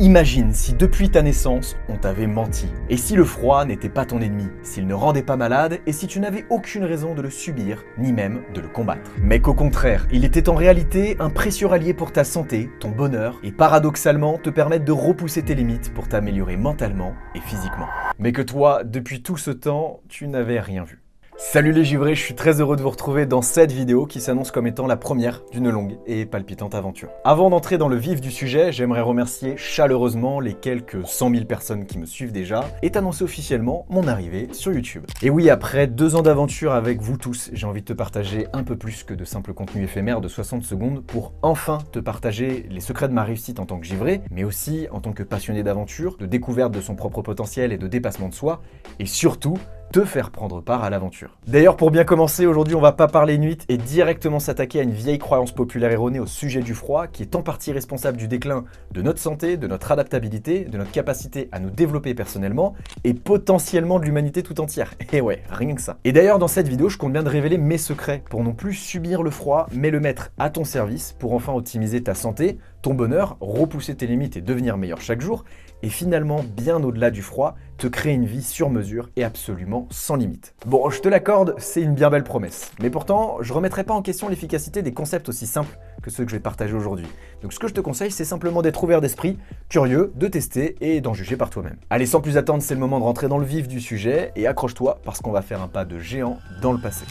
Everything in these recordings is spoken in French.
Imagine si depuis ta naissance, on t'avait menti. Et si le froid n'était pas ton ennemi, s'il ne rendait pas malade et si tu n'avais aucune raison de le subir, ni même de le combattre. Mais qu'au contraire, il était en réalité un précieux allié pour ta santé, ton bonheur et paradoxalement te permettre de repousser tes limites pour t'améliorer mentalement et physiquement. Mais que toi, depuis tout ce temps, tu n'avais rien vu. Salut les givrés, je suis très heureux de vous retrouver dans cette vidéo qui s'annonce comme étant la première d'une longue et palpitante aventure. Avant d'entrer dans le vif du sujet, j'aimerais remercier chaleureusement les quelques 100 000 personnes qui me suivent déjà et t'annoncer officiellement mon arrivée sur YouTube. Et oui, après 2 ans d'aventure avec vous tous, j'ai envie de te partager un peu plus que de simples contenus éphémères de 60 secondes pour enfin te partager les secrets de ma réussite en tant que givré, mais aussi en tant que passionné d'aventure, de découverte de son propre potentiel et de dépassement de soi, et surtout, te faire prendre part à l'aventure. D'ailleurs, pour bien commencer, aujourd'hui on va pas parler nuit et directement s'attaquer à une vieille croyance populaire erronée au sujet du froid qui est en partie responsable du déclin de notre santé, de notre adaptabilité, de notre capacité à nous développer personnellement et potentiellement de l'humanité tout entière. Et ouais, rien que ça. Et d'ailleurs, dans cette vidéo, je compte bien de révéler mes secrets pour non plus subir le froid, mais le mettre à ton service pour enfin optimiser ta santé, ton bonheur, repousser tes limites et devenir meilleur chaque jour, et finalement, bien au-delà du froid, te créer une vie sur mesure et absolument sans limite. Bon, je te l'accorde, c'est une bien belle promesse. Mais pourtant, je remettrai pas en question l'efficacité des concepts aussi simples que ceux que je vais partager aujourd'hui. Donc ce que je te conseille, c'est simplement d'être ouvert d'esprit, curieux, de tester et d'en juger par toi-même. Allez, sans plus attendre, c'est le moment de rentrer dans le vif du sujet, et accroche-toi parce qu'on va faire un pas de géant dans le passé.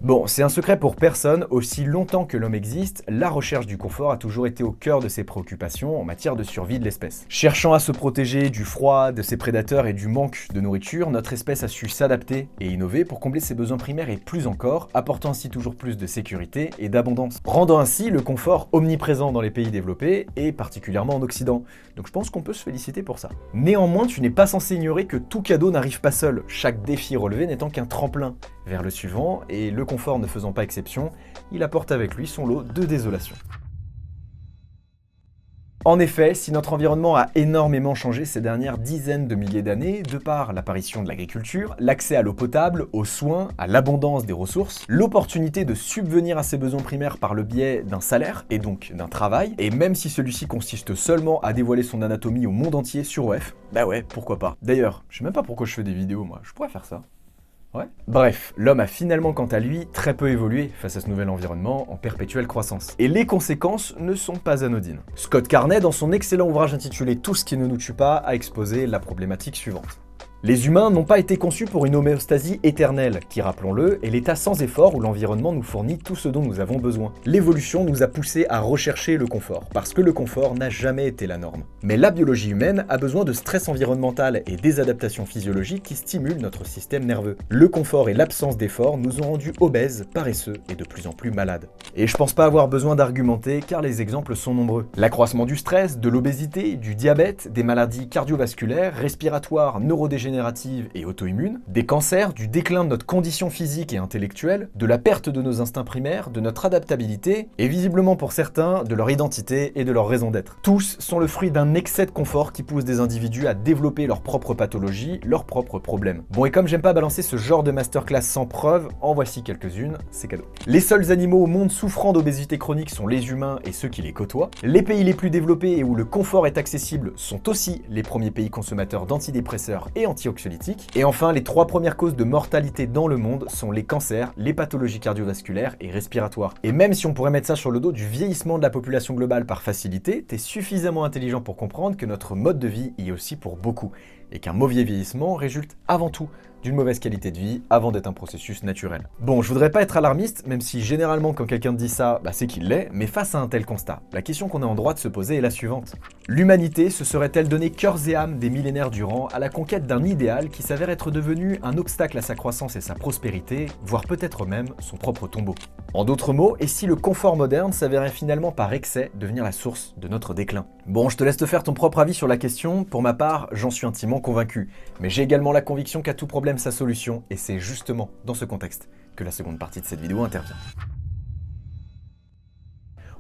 Bon, c'est un secret pour personne, aussi longtemps que l'homme existe, la recherche du confort a toujours été au cœur de ses préoccupations en matière de survie de l'espèce. Cherchant à se protéger du froid, de ses prédateurs et du manque de nourriture, notre espèce a su s'adapter et innover pour combler ses besoins primaires et plus encore, apportant ainsi toujours plus de sécurité et d'abondance, rendant ainsi le confort omniprésent dans les pays développés et particulièrement en Occident. Donc je pense qu'on peut se féliciter pour ça. Néanmoins, tu n'es pas censé ignorer que tout cadeau n'arrive pas seul, chaque défi relevé n'étant qu'un tremplin vers le suivant, et le confort ne faisant pas exception, il apporte avec lui son lot de désolation. En effet, si notre environnement a énormément changé ces dernières dizaines de milliers d'années, de par l'apparition de l'agriculture, l'accès à l'eau potable, aux soins, à l'abondance des ressources, l'opportunité de subvenir à ses besoins primaires par le biais d'un salaire, et donc d'un travail, et même si celui-ci consiste seulement à dévoiler son anatomie au monde entier sur OF, bah ouais, pourquoi pas. D'ailleurs, je sais même pas pourquoi je fais des vidéos moi, je pourrais faire ça. Ouais. Bref, l'homme a finalement quant à lui très peu évolué face à ce nouvel environnement en perpétuelle croissance. Et les conséquences ne sont pas anodines. Scott Carney, dans son excellent ouvrage intitulé Tout ce qui ne nous tue pas, a exposé la problématique suivante. Les humains n'ont pas été conçus pour une homéostasie éternelle, qui, rappelons-le, est l'état sans effort où l'environnement nous fournit tout ce dont nous avons besoin. L'évolution nous a poussés à rechercher le confort, parce que le confort n'a jamais été la norme. Mais la biologie humaine a besoin de stress environnemental et des adaptations physiologiques qui stimulent notre système nerveux. Le confort et l'absence d'effort nous ont rendus obèses, paresseux et de plus en plus malades. Et je pense pas avoir besoin d'argumenter, car les exemples sont nombreux. L'accroissement du stress, de l'obésité, du diabète, des maladies cardiovasculaires, respiratoires, neurodégénératives et auto-immunes, des cancers, du déclin de notre condition physique et intellectuelle, de la perte de nos instincts primaires, de notre adaptabilité, et visiblement pour certains, de leur identité et de leur raison d'être. Tous sont le fruit d'un excès de confort qui pousse des individus à développer leurs propres pathologies, leurs propres problèmes. Bon, et comme j'aime pas balancer ce genre de masterclass sans preuve, en voici quelques-unes, c'est cadeau. Les seuls animaux au monde souffrant d'obésité chronique sont les humains et ceux qui les côtoient. Les pays les plus développés et où le confort est accessible sont aussi les premiers pays consommateurs d'antidépresseurs et antioxydatifs. Et enfin, les 3 premières causes de mortalité dans le monde sont les cancers, les pathologies cardiovasculaires et respiratoires. Et même si on pourrait mettre ça sur le dos du vieillissement de la population globale par facilité, t'es suffisamment intelligent pour comprendre que notre mode de vie y est aussi pour beaucoup, et qu'un mauvais vieillissement résulte avant tout d'une mauvaise qualité de vie avant d'être un processus naturel. Bon, je voudrais pas être alarmiste, même si généralement quand quelqu'un dit ça, c'est qu'il l'est, mais face à un tel constat, la question qu'on est en droit de se poser est la suivante. L'humanité se serait-elle donné cœurs et âme des millénaires durant à la conquête d'un idéal qui s'avère être devenu un obstacle à sa croissance et sa prospérité, voire peut-être même son propre tombeau? En d'autres mots, et si le confort moderne s'avérait finalement par excès devenir la source de notre déclin? Bon, je te laisse te faire ton propre avis sur la question, pour ma part, j'en suis intimement convaincu, mais j'ai également la conviction qu'à tout problème sa solution, et c'est justement dans ce contexte que la seconde partie de cette vidéo intervient.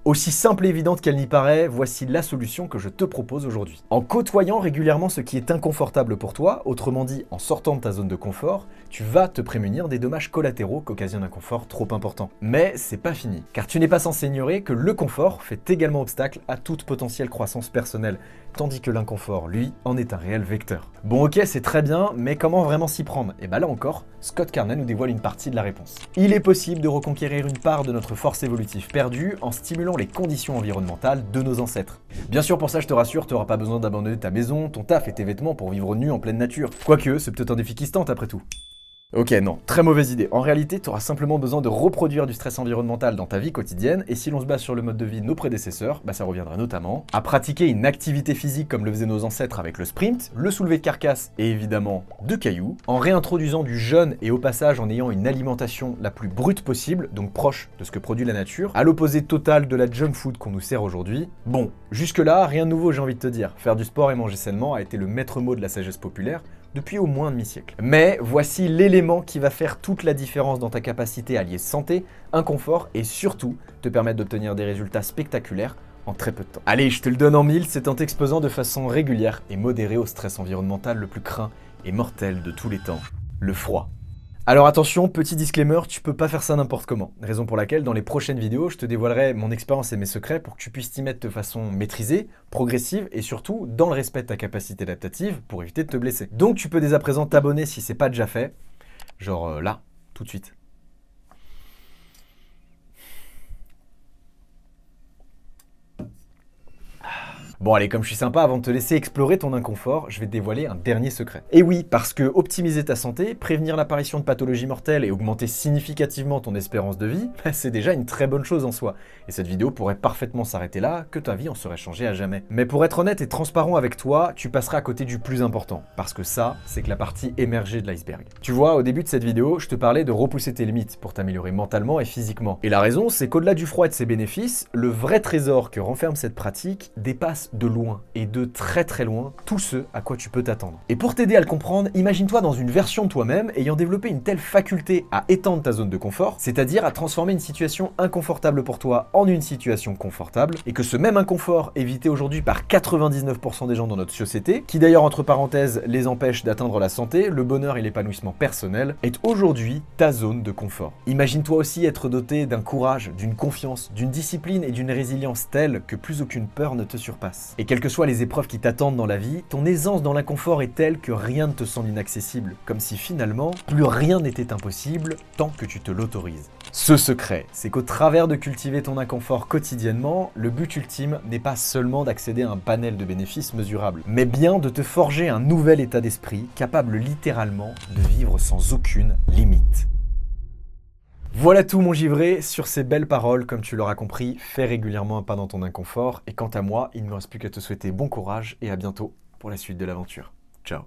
Aussi simple et évidente qu'elle n'y paraît, voici la solution que je te propose aujourd'hui. En côtoyant régulièrement ce qui est inconfortable pour toi, autrement dit en sortant de ta zone de confort, tu vas te prémunir des dommages collatéraux qu'occasionne un confort trop important. Mais c'est pas fini, car tu n'es pas censé ignorer que le confort fait également obstacle à toute potentielle croissance personnelle, tandis que l'inconfort, lui, en est un réel vecteur. Bon ok, c'est très bien, mais comment vraiment s'y prendre? Et bah là encore, Scott Carney nous dévoile une partie de la réponse. Il est possible de reconquérir une part de notre force évolutive perdue en stimulant les conditions environnementales de nos ancêtres. Bien sûr, pour ça, je te rassure, tu n'auras pas besoin d'abandonner ta maison, ton taf et tes vêtements pour vivre nu en pleine nature. Quoique, c'est peut-être un défi qui se tente après tout. Ok, non, très mauvaise idée. En réalité, tu auras simplement besoin de reproduire du stress environnemental dans ta vie quotidienne, et si l'on se base sur le mode de vie de nos prédécesseurs, bah ça reviendra notamment à pratiquer une activité physique comme le faisaient nos ancêtres avec le sprint, le soulevé de carcasse et évidemment de cailloux, en réintroduisant du jeûne et au passage en ayant une alimentation la plus brute possible, donc proche de ce que produit la nature, à l'opposé total de la junk food qu'on nous sert aujourd'hui. Bon, jusque-là, rien de nouveau j'ai envie de te dire. Faire du sport et manger sainement a été le maître mot de la sagesse populaire, depuis au moins un demi-siècle. Mais voici l'élément qui va faire toute la différence dans ta capacité à lier santé, inconfort et surtout te permettre d'obtenir des résultats spectaculaires en très peu de temps. Allez, je te le donne en mille, c'est en t'exposant de façon régulière et modérée au stress environnemental le plus craint et mortel de tous les temps, le froid. Alors attention, petit disclaimer, tu peux pas faire ça n'importe comment. Raison pour laquelle dans les prochaines vidéos, je te dévoilerai mon expérience et mes secrets pour que tu puisses t'y mettre de façon maîtrisée, progressive et surtout dans le respect de ta capacité adaptative pour éviter de te blesser. Donc tu peux dès à présent t'abonner si c'est pas déjà fait, genre là, tout de suite. Bon allez, comme je suis sympa, avant de te laisser explorer ton inconfort, je vais te dévoiler un dernier secret. Et oui, parce que optimiser ta santé, prévenir l'apparition de pathologies mortelles et augmenter significativement ton espérance de vie, c'est déjà une très bonne chose en soi. Et cette vidéo pourrait parfaitement s'arrêter là, que ta vie en serait changée à jamais. Mais pour être honnête et transparent avec toi, tu passeras à côté du plus important. Parce que ça, c'est que la partie émergée de l'iceberg. Tu vois, au début de cette vidéo, je te parlais de repousser tes limites pour t'améliorer mentalement et physiquement. Et la raison, c'est qu'au-delà du froid et de ses bénéfices, le vrai trésor que renferme cette pratique dépasse de loin, et de très très loin, tout ce à quoi tu peux t'attendre. Et pour t'aider à le comprendre, imagine-toi dans une version de toi-même ayant développé une telle faculté à étendre ta zone de confort, c'est-à-dire à transformer une situation inconfortable pour toi en une situation confortable, et que ce même inconfort évité aujourd'hui par 99% des gens dans notre société, qui d'ailleurs entre parenthèses les empêche d'atteindre la santé, le bonheur et l'épanouissement personnel, est aujourd'hui ta zone de confort. Imagine-toi aussi être doté d'un courage, d'une confiance, d'une discipline et d'une résilience telle que plus aucune peur ne te surpasse. Et quelles que soient les épreuves qui t'attendent dans la vie, ton aisance dans l'inconfort est telle que rien ne te semble inaccessible, comme si finalement, plus rien n'était impossible tant que tu te l'autorises. Ce secret, c'est qu'au travers de cultiver ton inconfort quotidiennement, le but ultime n'est pas seulement d'accéder à un panel de bénéfices mesurables, mais bien de te forger un nouvel état d'esprit capable littéralement de vivre sans aucune limite. Voilà tout mon givré, sur ces belles paroles, comme tu l'auras compris, fais régulièrement un pas dans ton inconfort, et quant à moi, il ne me reste plus qu'à te souhaiter bon courage et à bientôt pour la suite de l'aventure. Ciao.